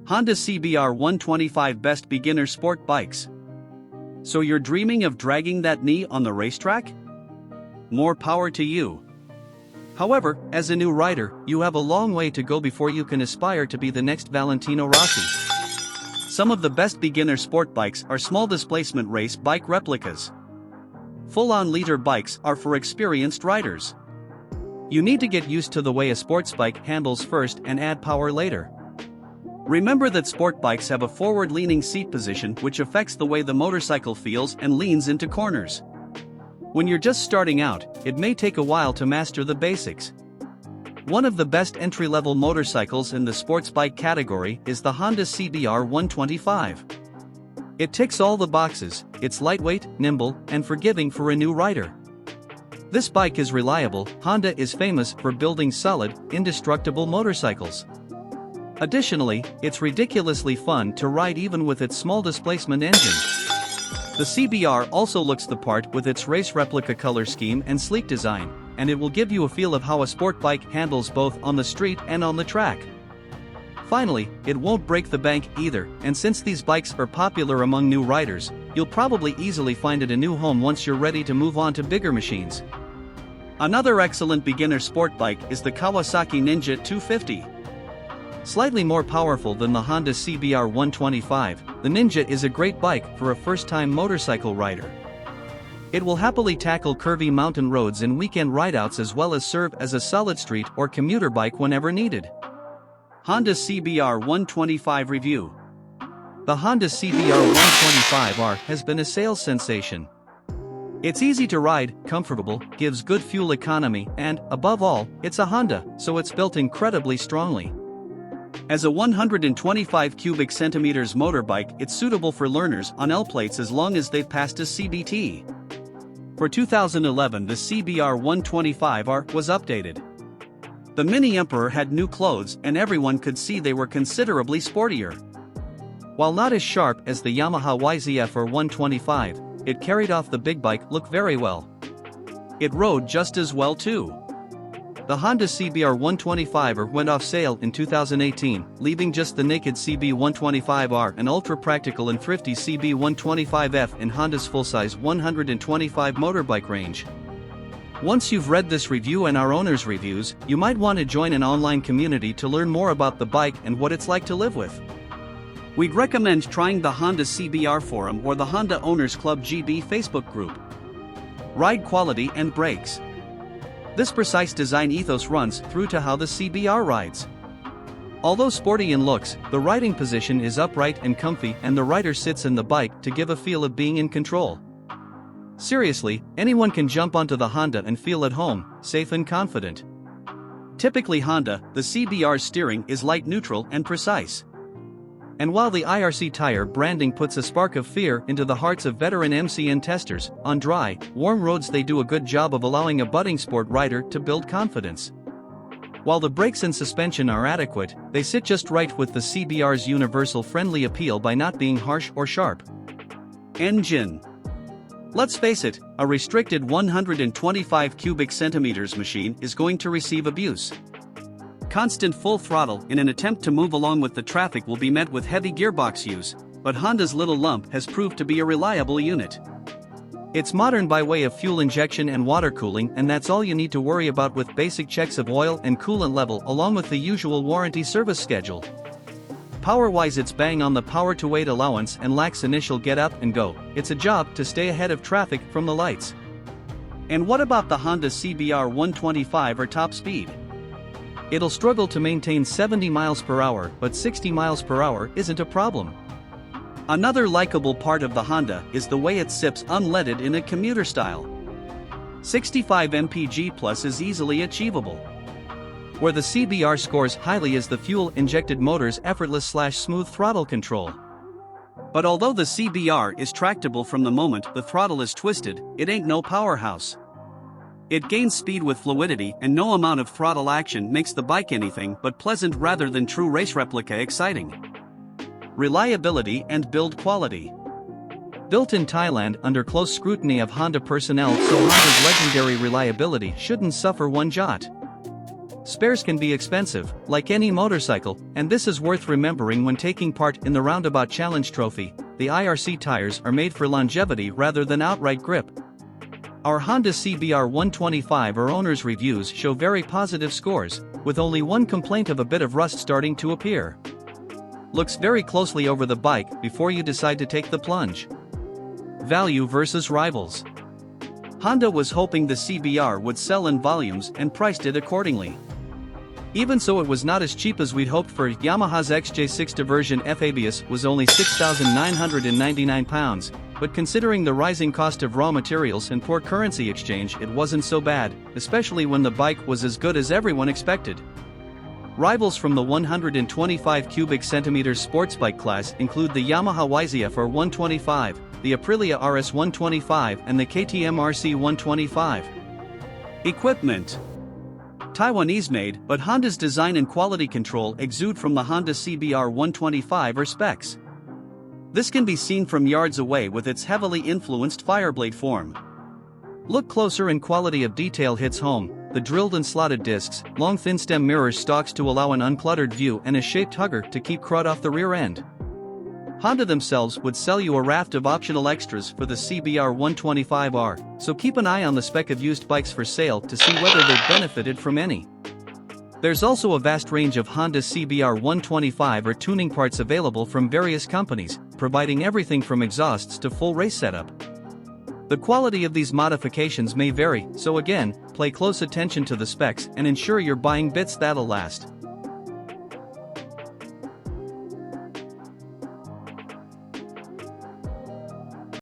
Honda CBR125 Best Beginner Sport Bikes. So you're dreaming of dragging that knee on the racetrack? More power to you. However, as a new rider, you have a long way to go before you can aspire to be the next Valentino Rossi. Some of the best beginner sport bikes are small displacement race bike replicas. Full-on liter bikes are for experienced riders. You need to get used to the way a sports bike handles first and add power later. Remember that sport bikes have a forward-leaning seat position which affects the way the motorcycle feels and leans into corners. When you're just starting out, it may take a while to master the basics. One of the best entry-level motorcycles in the sports bike category is the Honda CBR125. It ticks all the boxes. It's lightweight, nimble, and forgiving for a new rider. This bike is reliable. Honda is famous for building solid, indestructible motorcycles. Additionally, it's ridiculously fun to ride even with its small displacement engine. The CBR also looks the part with its race replica color scheme and sleek design, and it will give you a feel of how a sport bike handles both on the street and on the track. Finally, it won't break the bank either, and since these bikes are popular among new riders, you'll probably easily find it a new home once you're ready to move on to bigger machines. Another excellent beginner sport bike is the Kawasaki Ninja 250. Slightly more powerful than the Honda CBR125, the Ninja is a great bike for a first-time motorcycle rider. It will happily tackle curvy mountain roads in weekend rideouts as well as serve as a solid street or commuter bike whenever needed. Honda CBR125 Review. The Honda CBR125R has been a sales sensation. It's easy to ride, comfortable, gives good fuel economy, and, above all, it's a Honda, so it's built incredibly strongly. As a 125 cubic centimeters motorbike, it's suitable for learners on L plates as long as they've passed a CBT. For 2011, the CBR125R was updated. The Mini Emperor had new clothes and everyone could see they were considerably sportier. While not as sharp as the Yamaha YZF-R125, it carried off the big bike look very well. It rode just as well too. The Honda CBR125R went off sale in 2018, leaving just the naked CB125R and ultra-practical and thrifty CB125F in Honda's full-size 125 motorbike range. Once you've read this review and our owner's reviews, you might want to join an online community to learn more about the bike and what it's like to live with. We'd recommend trying the Honda CBR Forum or the Honda Owners Club GB Facebook group. Ride quality and brakes. This precise design ethos runs through to how the CBR rides. Although sporty in looks, the riding position is upright and comfy and the rider sits in the bike to give a feel of being in control. Seriously, anyone can jump onto the Honda and feel at home, safe and confident. Typically Honda, the CBR's steering is light neutral and precise. And while the IRC tire branding puts a spark of fear into the hearts of veteran MCN testers, on dry, warm roads they do a good job of allowing a budding sport rider to build confidence. While the brakes and suspension are adequate, they sit just right with the CBR's universal friendly appeal by not being harsh or sharp. Engine. Let's face it, a restricted 125 cubic centimeters machine is going to receive abuse. Constant full throttle in an attempt to move along with the traffic will be met with heavy gearbox use, but Honda's little lump has proved to be a reliable unit. It's modern by way of fuel injection and water cooling, and that's all you need to worry about with basic checks of oil and coolant level along with the usual warranty service schedule. Power-wise it's bang on the power-to-weight allowance and lacks initial get up and go. It's a job to stay ahead of traffic from the lights. And what about the Honda CBR125 or top speed? It'll struggle to maintain 70 miles per hour, but 60 miles per hour isn't a problem. Another likable part of the Honda is the way it sips unleaded in a commuter style. 65 mpg plus is easily achievable. Where the CBR scores highly is the fuel-injected motor's effortless/smooth throttle control. But although the CBR is tractable from the moment the throttle is twisted, it ain't no powerhouse. It gains speed with fluidity, and no amount of throttle action makes the bike anything but pleasant rather than true race replica exciting. Reliability and build quality. Built in Thailand under close scrutiny of Honda personnel, so Honda's legendary reliability shouldn't suffer one jot. Spares can be expensive, like any motorcycle, and this is worth remembering when taking part in the Roundabout Challenge Trophy. The IRC tires are made for longevity rather than outright grip. Our Honda CBR125R owner's reviews show very positive scores, with only one complaint of a bit of rust starting to appear. Looks very closely over the bike before you decide to take the plunge. Value versus rivals. Honda was hoping the CBR would sell in volumes and priced it accordingly. Even so, it was not as cheap as we'd hoped for. Yamaha's XJ6 Diversion Fabius was only £6,999, but considering the rising cost of raw materials and poor currency exchange, it wasn't so bad, especially when the bike was as good as everyone expected. Rivals from the 125 cubic centimeters sports bike class include the Yamaha YZF-R125, the Aprilia RS125 and the KTM RC125. Equipment. Taiwanese made, but Honda's design and quality control exude from the Honda CBR125R specs. This can be seen from yards away with its heavily influenced fireblade form. Look closer and quality of detail hits home. The drilled and slotted discs, long thin stem mirrors, stalks to allow an uncluttered view, and a shaped hugger to keep crud off the rear end. Honda themselves would sell you a raft of optional extras for the CBR125R, so keep an eye on the spec of used bikes for sale to see whether they've benefited from any. There's also a vast range of Honda CBR125R tuning parts available from various companies, providing everything from exhausts to full race setup. The quality of these modifications may vary, so again, pay close attention to the specs and ensure you're buying bits that'll last.